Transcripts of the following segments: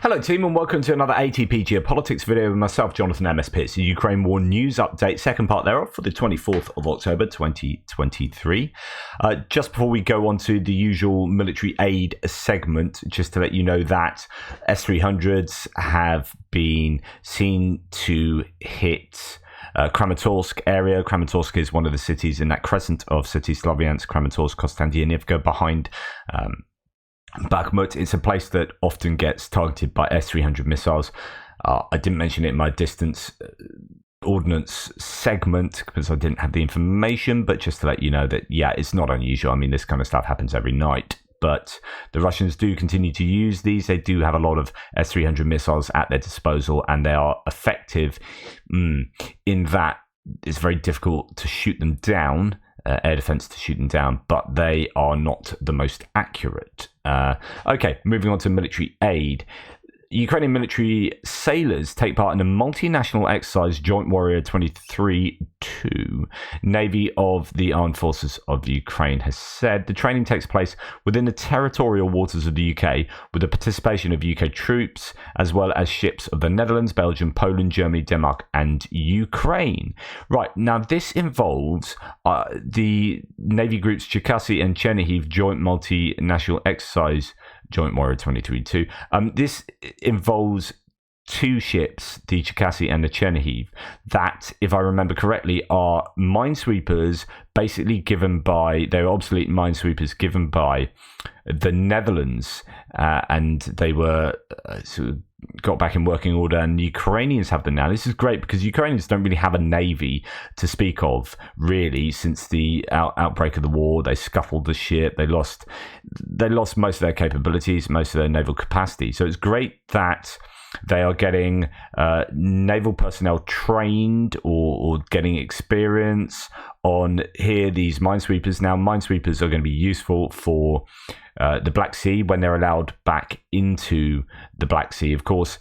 Hello team and welcome to another ATP Geopolitics video with myself, Jonathan MS Pitts, the Ukraine War News Update, second part thereof for the 24th of October 2023. Just before we go on to the usual military aid segment, just to let you know that S-300s have been seen to hit Kramatorsk area. Kramatorsk is one of the cities in that crescent of cities, Slavyansk, Kramatorsk, Konstantinivka, behind Bakhmut. It's a place that often gets targeted by S-300 missiles. I didn't mention it in my distance ordnance segment because I didn't have the information, but just to let you know that, yeah, it's not unusual. I mean, this kind of stuff happens every night. But the Russians do continue to use these. They do have a lot of S-300 missiles at their disposal, and they are effective in that it's very difficult to shoot them down. Air defense to shoot them down, but they are not the most accurate. Okay, moving on to military aid. Ukrainian military sailors take part in a multinational exercise, Joint Warrior 23-2. Navy of the Armed Forces of Ukraine has said the training takes place within the territorial waters of the UK with the participation of UK troops as well as ships of the Netherlands, Belgium, Poland, Germany, Denmark and Ukraine. Right, now this involves the Navy groups Cherkasy and Chernihiv Joint Multinational Exercise Joint Warrior 23-2. This involves two ships, the Cherkasy and the Chernihiv, that, if I remember correctly, are minesweepers basically given by, they're obsolete minesweepers given by the Netherlands, and they were sort of got back in working order, and the Ukrainians have them now. This is great because Ukrainians don't really have a navy to speak of, really, since the outbreak of the war. They scuffled the ship. They lost most of their capabilities, most of their naval capacity. So it's great that they are getting naval personnel trained or getting experience on here, these minesweepers. Now, minesweepers are going to be useful for the Black Sea when they're allowed back into the Black Sea. Of course,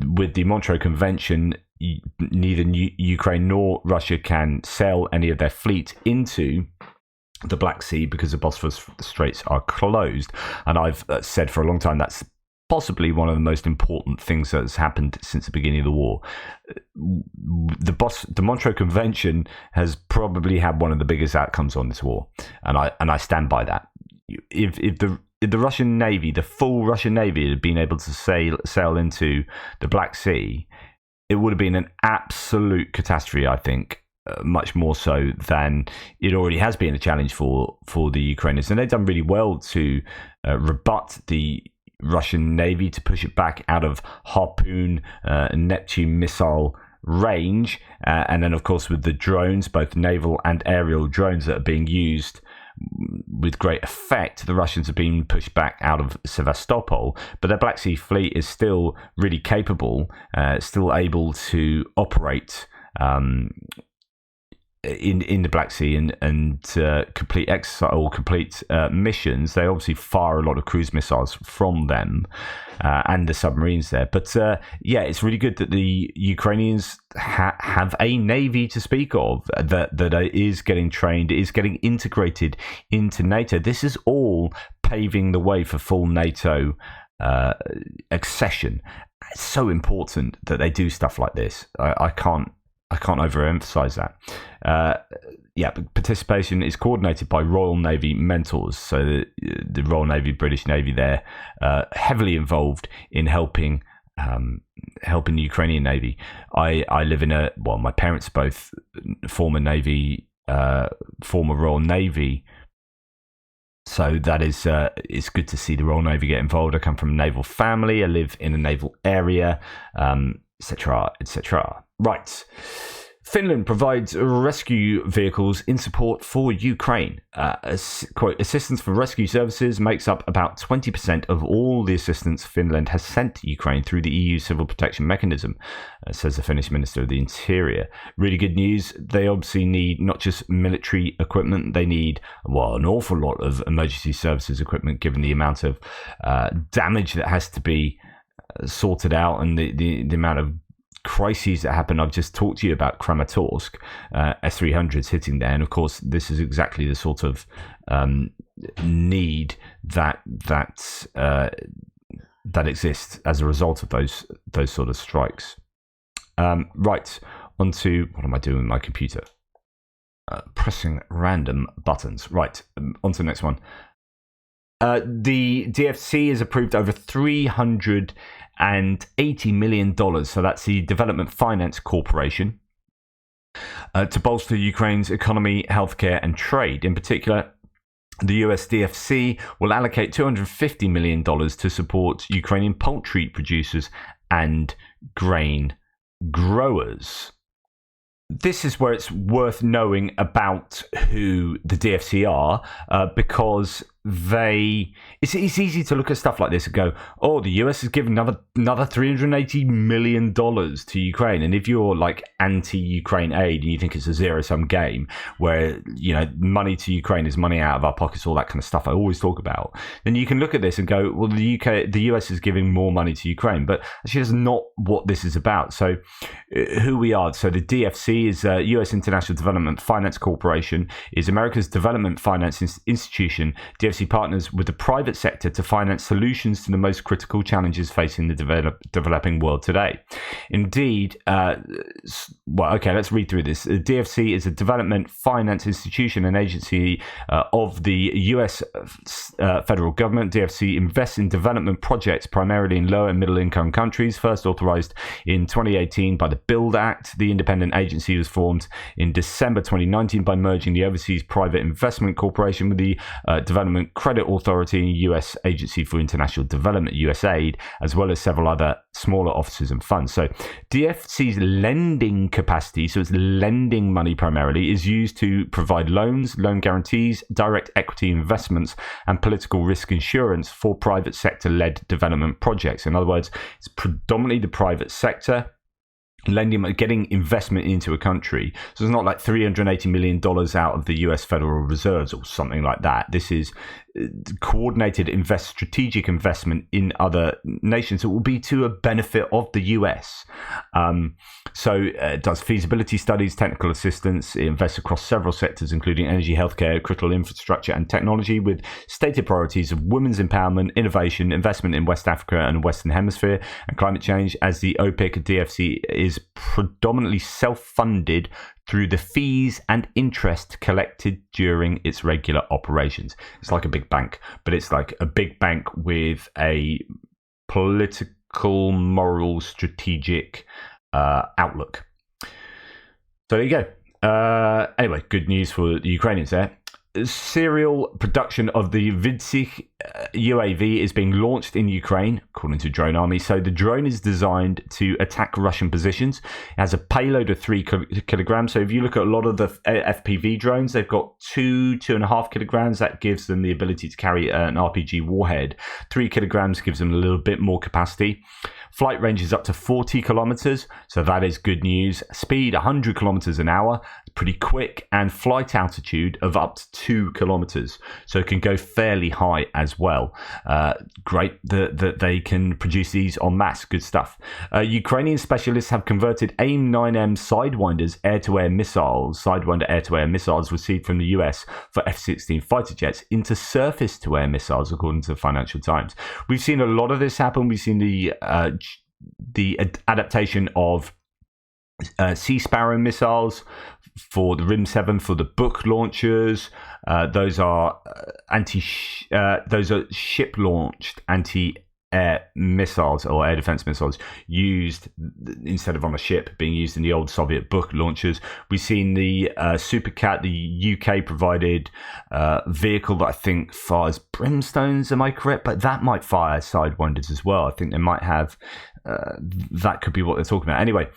with the Montreux Convention, neither Ukraine nor Russia can sail any of their fleet into the Black Sea because the Bosphorus Straits are closed. And I've said for a long time that's possibly one of the most important things that has happened since the beginning of the war. The Montreux Convention has probably had one of the biggest outcomes on this war, and I stand by that. If the Russian Navy, the full Russian Navy, had been able to sail into the Black Sea, it would have been an absolute catastrophe, I think. Much more so than it already has been a challenge for the Ukrainians, and they've done really well to rebut the Russian Navy, to push it back out of Harpoon and Neptune missile range, and then of course with the drones, both naval and aerial drones that are being used with great effect, the Russians have been pushed back out of Sevastopol, but their Black Sea fleet is still really capable, still able to operate in the Black Sea and complete exercise or complete missions. They obviously fire a lot of cruise missiles from them and the submarines there. But yeah, it's really good that the Ukrainians have a navy to speak of that is getting trained, is getting integrated into NATO. This is all paving the way for full NATO accession. It's so important that they do stuff like this. I can't overemphasize that. Yeah, participation is coordinated by Royal Navy mentors. So the Royal Navy, British Navy, they're heavily involved in helping the Ukrainian Navy. I live in my parents are both former Navy, former Royal Navy. So that is it's good to see the Royal Navy get involved. I come from a naval family. I live in a naval area, etc., etc. Right. Finland provides rescue vehicles in support for Ukraine. Quote, assistance for rescue services makes up about 20% of all the assistance Finland has sent to Ukraine through the EU Civil Protection Mechanism, says the Finnish Minister of the Interior. Really good news. They obviously need not just military equipment, they need, an awful lot of emergency services equipment, given the amount of damage that has to be sorted out and the amount of crises that happen. I've just talked to you about Kramatorsk, S-300s hitting there, and of course this is exactly the sort of need that that exist as a result of those sort of strikes. Right, onto what am I doing with my computer? Pressing random buttons. Right, on to the next one. The DFC has approved over $380 million, so that's the Development Finance Corporation, to bolster Ukraine's economy, healthcare, and trade. In particular, the US DFC will allocate $250 million to support Ukrainian poultry producers and grain growers. This is where it's worth knowing about who the DFC are, because it's easy to look at stuff like this and go, oh, the US has given another $380 million to Ukraine. And if you're like anti-Ukraine aid and you think it's a zero-sum game where, money to Ukraine is money out of our pockets, all that kind of stuff I always talk about, then you can look at this and go, well, the US is giving more money to Ukraine. But actually, that's not what this is about. So who we are. So the DFC is US International Development Finance Corporation, is America's development finance institution. DFC partners with the private sector to finance solutions to the most critical challenges facing the developing world today. Indeed, let's read through this. The DFC is a development finance institution and agency of the US federal government. DFC invests in development projects primarily in low and middle income countries. First authorized in 2018 by the BUILD Act, the independent agency was formed in December 2019 by merging the Overseas Private Investment Corporation with the Development Credit Authority, US Agency for International Development, USAID, as well as several other smaller offices and funds. So DFC's lending capacity, so it's lending money primarily, is used to provide loans, loan guarantees, direct equity investments, and political risk insurance for private sector-led development projects. In other words, it's predominantly the private sector lending, getting investment into a country. So it's not like $380 million out of the US Federal Reserves or something like that. This is coordinated strategic investment in other nations that will be to a benefit of the US. So it does feasibility studies, technical assistance. It invests across several sectors, including energy, healthcare, critical infrastructure, and technology, with stated priorities of women's empowerment, innovation, investment in West Africa and Western Hemisphere, and climate change. As the OPIC DFC is predominantly self-funded through the fees and interest collected during its regular operations. It's like a big bank, but it's like a big bank with a political, moral, strategic outlook. So there you go. Anyway, good news for the Ukrainians there. Serial production of the Vidsich UAV is being launched in Ukraine, according to Drone Army. So the drone is designed to attack Russian positions. It has a payload of 3 kilograms. So if you look at a lot of the FPV drones, they've got 2.5 kilograms. That gives them the ability to carry an RPG warhead. 3 kilograms gives them a little bit more capacity. Flight range is up to 40 kilometers, so that is good news. Speed 100 kilometers an hour, pretty quick, and flight altitude of up to 2 kilometers, so it can go fairly high as well. Great that they can produce these en masse. Good stuff. Ukrainian specialists have converted AIM-9M Sidewinder's air-to-air missiles, Sidewinder air-to-air missiles received from the US for F-16 fighter jets, into surface-to-air missiles, according to the Financial Times. We've seen a lot of this happen. We've seen the adaptation of Sea Sparrow missiles for the RIM-7 for the Book launchers. Those are ship-launched anti-air missiles or air defense missiles used instead of on a ship, being used in the old Soviet Book launchers. We've seen the Supercat, the UK provided vehicle that I think fires brimstones, am I correct? But that might fire Sidewinders as well. I think they might have, that could be what they're talking about. Anyway,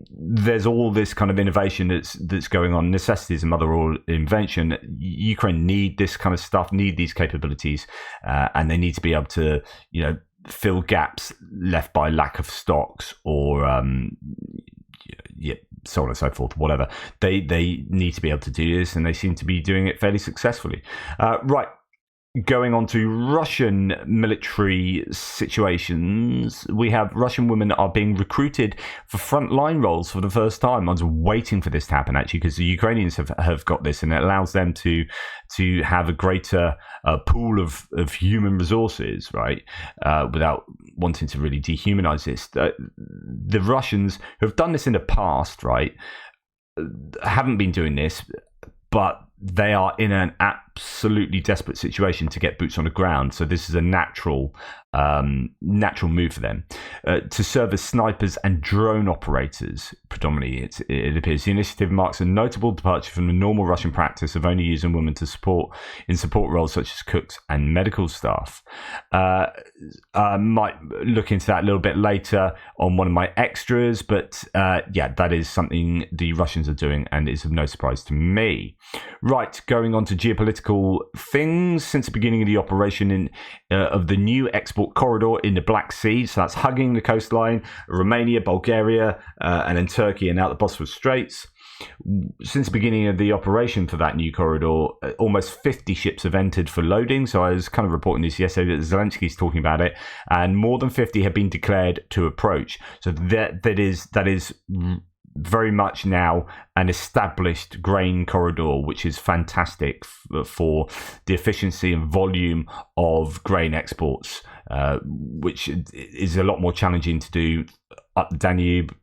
there's all this kind of innovation that's going on. Necessity is a mother of all invention. Ukraine need this kind of stuff, need these capabilities, and they need to be able to, fill gaps left by lack of stocks or, so on and so forth. Whatever they need to be able to do this, and they seem to be doing it fairly successfully. Right. going on to Russian military situations, we have Russian women are being recruited for frontline roles for the first time. I was waiting for this to happen, actually, because the Ukrainians have got this, and it allows them to have a greater pool of human resources, right, without wanting to really dehumanize this. The Russians who have done this in the past, right, haven't been doing this, but they are in an absolutely desperate situation to get boots on the ground. So this is a natural move for them to serve as snipers and drone operators. Predominantly, it appears the initiative marks a notable departure from the normal Russian practice of only using women to support roles such as cooks and medical staff. I might look into that a little bit later on one of my extras, but yeah, that is something the Russians are doing, and it's of no surprise to me. Right, going on to geopolitical things. Since the beginning of the operation of the new export corridor in the Black Sea, so that's hugging the coastline, Romania, Bulgaria, and then Turkey and out the Bosphorus Straits. Since the beginning of the operation for that new corridor, almost 50 ships have entered for loading. So I was kind of reporting this yesterday that Zelensky's talking about it, and more than 50 have been declared to approach. So that is very much now an established grain corridor, which is fantastic for the efficiency and volume of grain exports, which is a lot more challenging to do up the Danube,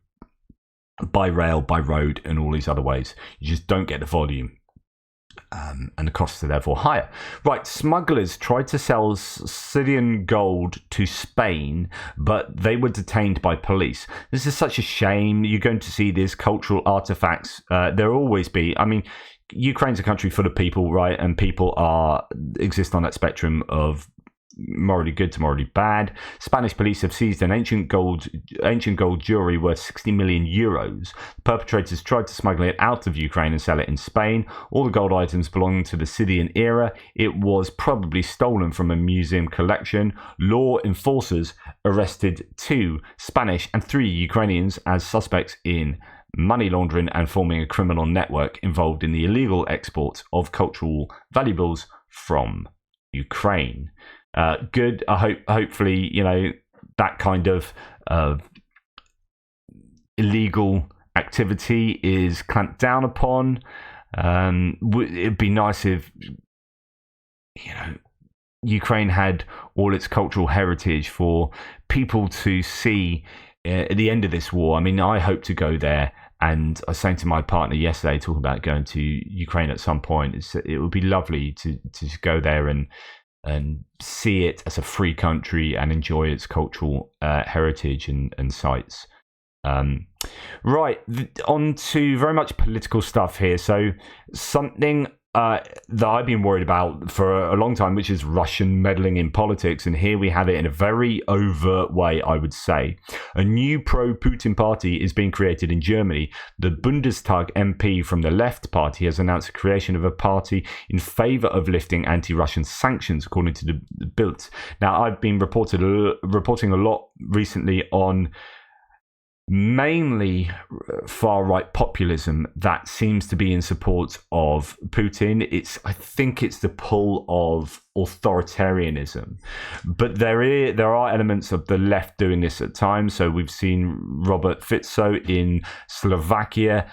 by rail, by road, and all these other ways. You just don't get the volume. And the costs are therefore higher. Right, smugglers tried to sell Syrian gold to Spain, but they were detained by police. This is such a shame. You're going to see these cultural artifacts. There'll always be. I mean, Ukraine's a country full of people, right? And people exist on that spectrum of morally good to morally bad. Spanish police have seized an ancient gold jewelry worth 60 million euros. The perpetrators tried to smuggle it out of Ukraine and sell it in Spain. All the gold items belonging to the Scythian era. It was probably stolen from a museum collection. Law enforcers arrested 2 Spanish and 3 Ukrainians as suspects in money laundering and forming a criminal network involved in the illegal export of cultural valuables from Ukraine. Good. Hopefully, that kind of illegal activity is clamped down upon. It'd be nice if Ukraine had all its cultural heritage for people to see at the end of this war. I mean, I hope to go there. And I was saying to my partner yesterday, talking about going to Ukraine at some point, it would be lovely to go there and see it as a free country and enjoy its cultural heritage and sites. Right, on to very much political stuff here. So something that I've been worried about for a long time, which is Russian meddling in politics. And here we have it in a very overt way, I would say. A new pro-Putin party is being created in Germany. The Bundestag MP from the Left Party has announced the creation of a party in favor of lifting anti-Russian sanctions, according to the Bild. Now, I've been reporting a lot recently on mainly far-right populism that seems to be in support of Putin. I think it's the pull of authoritarianism, but there are elements of the left doing this at times. So we've seen Robert Fico in Slovakia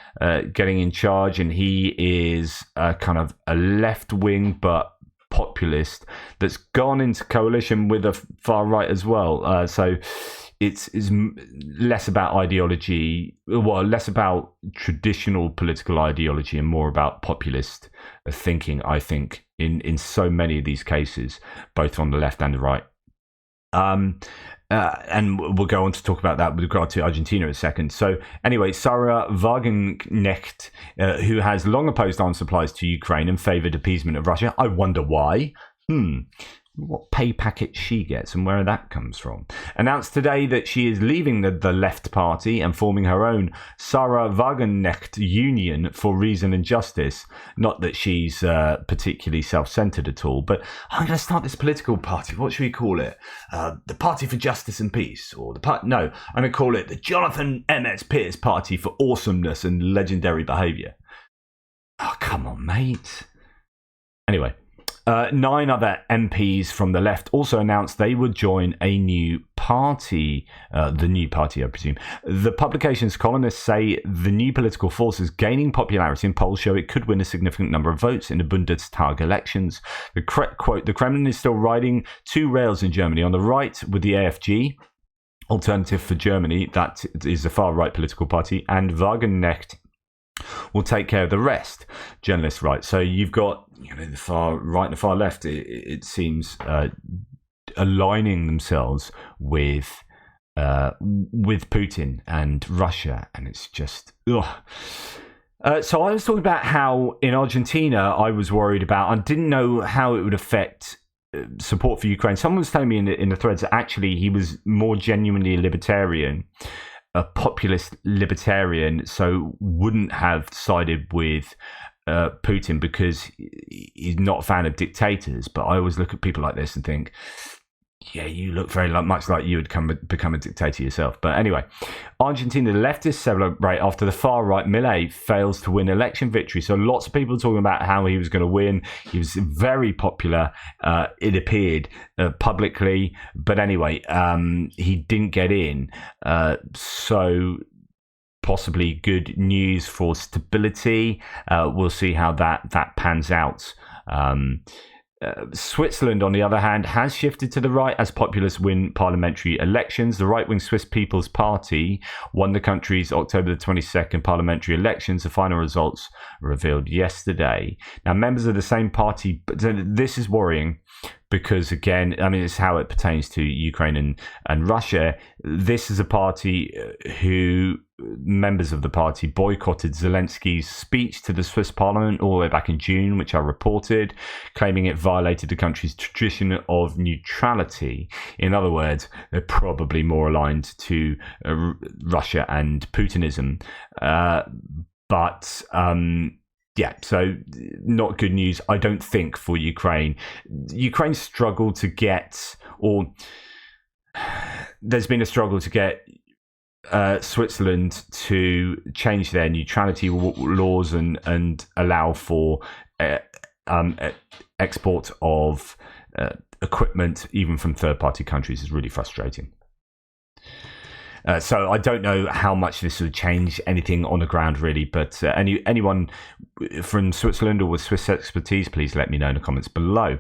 getting in charge, and he is kind of a left-wing but populist that's gone into coalition with a far right as well. So it's less about ideology, less about traditional political ideology and more about populist thinking, I think, in so many of these cases, both on the left and the right. And we'll go on to talk about that with regard to Argentina in a second. So anyway, Sarah Wagenknecht, who has long opposed arms supplies to Ukraine and favoured appeasement of Russia. I wonder why. What pay packet she gets and where that comes from. Announced today that she is leaving the Left Party and forming her own Sarah Wagenknecht Union for Reason and Justice. Not that she's particularly self-centered at all, but I'm going to start this political party. What should we call it? The Party for Justice and Peace, or I'm going to call it the Jonathan M.S. Pierce Party for Awesomeness and Legendary Behaviour. Oh, come on, mate. Anyway. 9 other MPs from the left also announced they would join a new party, the new party, I presume. The publication's columnists say the new political force is gaining popularity, and polls show it could win a significant number of votes in the Bundestag elections. Quote, the Kremlin is still riding two rails in Germany. On the right, with the AfG, Alternative for Germany, that is a far-right political party, and Wagenknecht will take care of the rest, journalists write. So you've got the far right and the far left, it seems, aligning themselves with Putin and Russia, and it's just ugh. So I was talking about how in Argentina I was worried about, I didn't know how it would affect support for Ukraine. Someone was telling me in the threads that actually he was more genuinely a libertarian, a populist libertarian, so wouldn't have sided with Putin because he's not a fan of dictators. But I always look at people like this and think, yeah, you look very much like you would become a dictator yourself. But anyway, Argentina, the leftists celebrate after the far right Milei fails to win election victory. So lots of people talking about how he was going to win. He was very popular, it appeared, publicly. But anyway, he didn't get in. So possibly good news for stability. We'll see how that pans out. Switzerland, on the other hand, has shifted to the right as populists win parliamentary elections. The right-wing Swiss People's Party won the country's October the 22nd parliamentary elections. The final results were revealed yesterday. Now, members of the same party, this is worrying because, again, I mean, it's how it pertains to Ukraine and Russia. This is a party who members of the party boycotted Zelensky's speech to the Swiss parliament all the way back in June, which I reported, claiming it violated the country's tradition of neutrality. In other words, they're probably more aligned to Russia and Putinism. Yeah, so not good news, I don't think, for Ukraine. Ukraine struggled to get, or there's been a struggle to get Switzerland to change their neutrality laws and allow for export of equipment, even from third-party countries, is really frustrating. So I don't know how much this will change anything on the ground, really. But anyone from Switzerland or with Swiss expertise, please let me know in the comments below.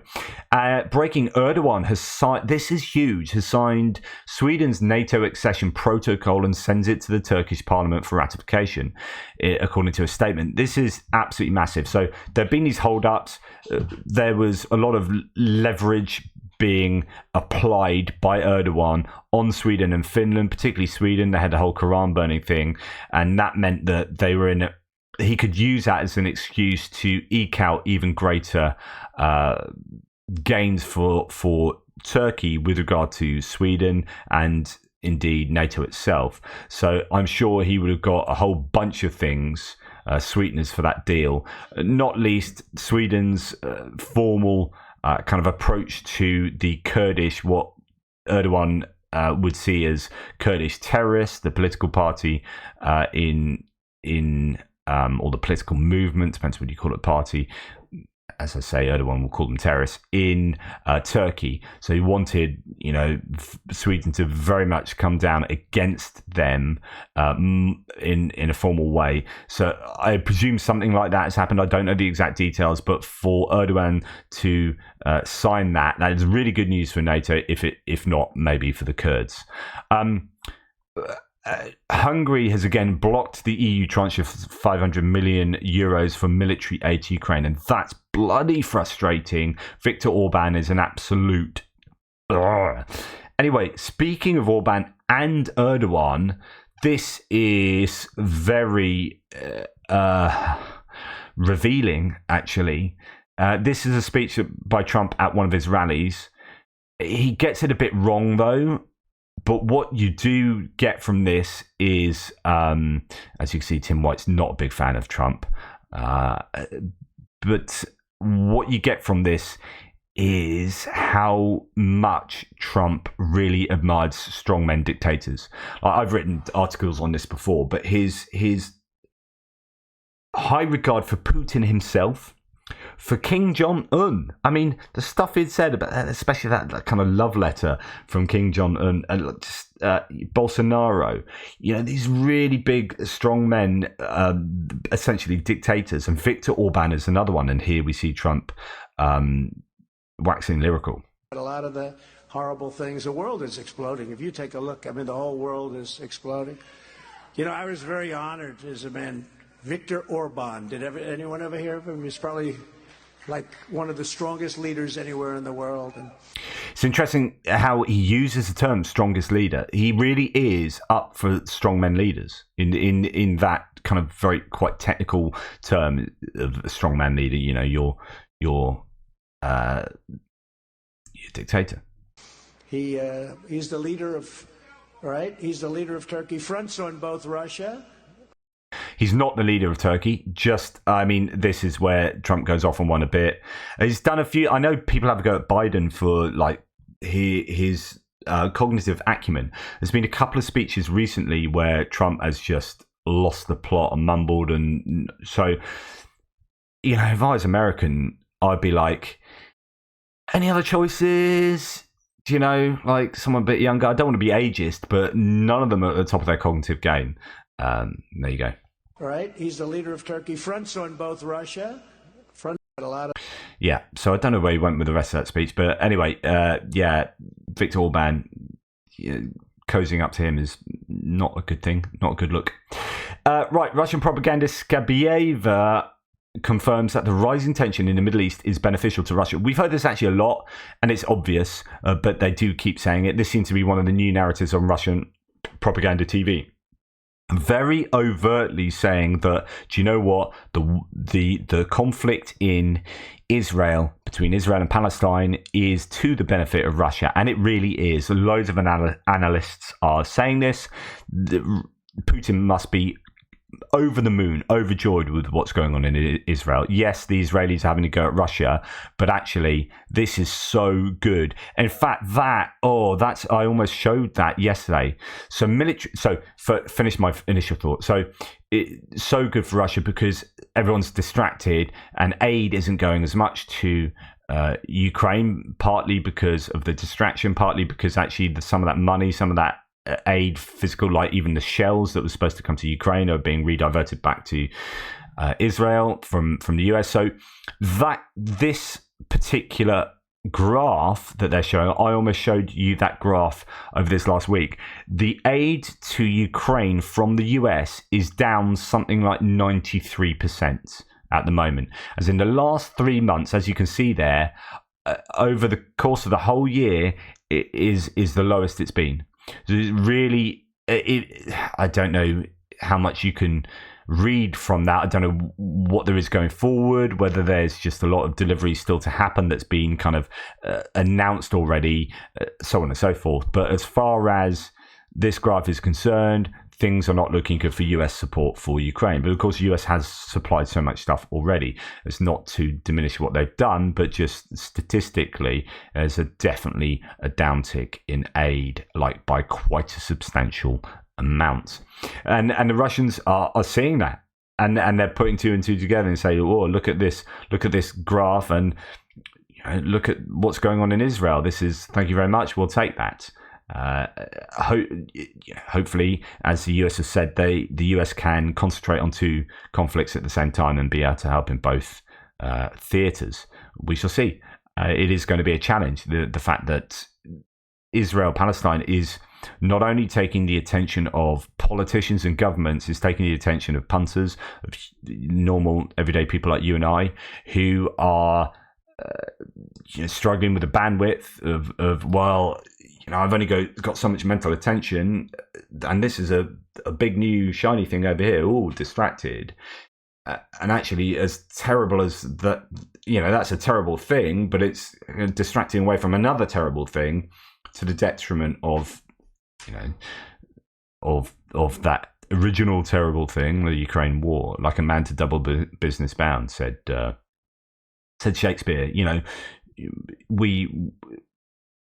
Breaking: Erdogan has signed. This is huge. Has signed Sweden's NATO accession protocol and sends it to the Turkish parliament for ratification, according to a statement. This is absolutely massive. So there have been these hold-ups. There was a lot of leverage being applied by Erdogan on Sweden and Finland, particularly Sweden. They had the whole Quran burning thing, and that meant that they were in he could use that as an excuse to eke out even greater gains for Turkey with regard to Sweden and indeed NATO itself. So I'm sure he would have got a whole bunch of things, sweeteners for that deal, not least Sweden's formal kind of approach to the Kurdish, what Erdogan would see as Kurdish terrorists, the political party in or the political movement, depends what you call it, party. As I say, Erdogan will call them terrorists in Turkey. So he wanted, Sweden to very much come down against them in a formal way. So I presume something like that has happened. I don't know the exact details, but for Erdogan to sign that is really good news for NATO. If not, maybe for the Kurds. Hungary has again blocked the EU tranche of 500 million euros for military aid to Ukraine, and that's bloody frustrating. Viktor Orban is an absolute... Anyway, speaking of Orban and Erdogan, this is very revealing, actually. This is a speech by Trump at one of his rallies. He gets it a bit wrong, though. But what you do get from this is, as you can see, Tim White's not a big fan of Trump. But what you get from this is how much Trump really admires strongmen dictators. I've written articles on this before, but his high regard for Putin himself, for King Jong-un. I mean, the stuff he'd said about, especially that kind of love letter from King Jong-un and just Bolsonaro, these really big, strong men, essentially dictators, and Viktor Orban is another one. And here we see Trump waxing lyrical. A lot of the horrible things, the world is exploding. If you take a look, I mean, the whole world is exploding. I was very honored as a man, Viktor Orban. Did anyone ever hear of him? He's probably like one of the strongest leaders anywhere in the world. And it's interesting how he uses the term strongest leader. He really is up for strongmen leaders in that kind of very quite technical term of a strongman leader. You're dictator. He's the leader of, right? He's the leader of Turkey, fronts on both Russia. He's not the leader of Turkey. This is where Trump goes off on one a bit. He's done a few. I know people have a go at Biden for like his cognitive acumen. There's been a couple of speeches recently where Trump has just lost the plot and mumbled, and so if I was American, I'd be like, any other choices? Like someone a bit younger. I don't want to be ageist, but none of them are at the top of their cognitive game. There you go. Right, he's the leader of Turkey, fronts on both Russia. A lot of. Yeah, so I don't know where he went with the rest of that speech, but anyway, Viktor Orban cozying up to him is not a good thing, not a good look. Right, Russian propagandist Skabieva confirms that the rising tension in the Middle East is beneficial to Russia. We've heard this actually a lot, and it's obvious, but they do keep saying it. This seems to be one of the new narratives on Russian propaganda TV. Very overtly saying that, do you know what, the conflict in Israel, between Israel and Palestine, is to the benefit of Russia, and it really is. Loads of analysts are saying this. Putin must be over the moon, overjoyed with what's going on in Israel. Yes, the Israelis are having to go at Russia, but actually, this is so good. In fact, I almost showed that yesterday. So finish my initial thought. So it's so good for Russia because everyone's distracted and aid isn't going as much to Ukraine, partly because of the distraction, partly because actually some of that money, some of that aid, physical, like even the shells that was supposed to come to Ukraine are being rediverted back to Israel from the US. So this particular graph that they're showing, I almost showed you that graph over this last week. The aid to Ukraine from the US is down something like 93% at the moment. As in the last 3 months, as you can see there, over the course of the whole year, it is the lowest it's been. So it's really, I don't know how much you can read from that. I don't know what there is going forward, whether there's just a lot of delivery still to happen that's been kind of announced already, so on and so forth. But as far as this graph is concerned, things are not looking good for US support for Ukraine. But of course, the US has supplied so much stuff already. It's not to diminish what they've done, but just statistically, there's definitely a downtick in aid, like by quite a substantial amount. And the Russians are seeing that. And they're putting two and two together and say, oh, look at this graph, and look at what's going on in Israel. Thank you very much. We'll take that. Hopefully, as the US has said, the US can concentrate on two conflicts at the same time and be able to help in both theatres. We shall see. It is going to be a challenge. The fact that Israel-Palestine is not only taking the attention of politicians and governments, is taking the attention of punters, of normal everyday people like you and I, who are struggling with the bandwidth of I've only got so much mental attention, and this is a big new shiny thing over here, all distracted. And actually, as terrible as that, that's a terrible thing, but it's distracting away from another terrible thing to the detriment of, of that original terrible thing, the Ukraine war. Like a man to double business bound, said Shakespeare.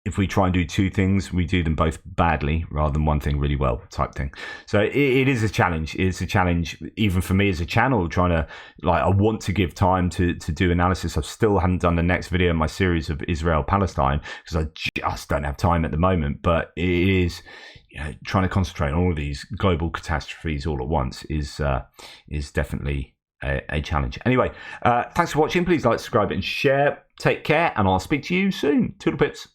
if we try and do two things, we do them both badly rather than one thing really well type thing. So it is a challenge. It's a challenge even for me as a channel, trying to, like, I want to give time to do analysis. I still haven't done the next video in my series of Israel-Palestine because I just don't have time at the moment. But it is, you know, trying to concentrate on all of these global catastrophes all at once is definitely a challenge. Anyway, thanks for watching. Please like, subscribe and share. Take care, and I'll speak to you soon. Toodle pips.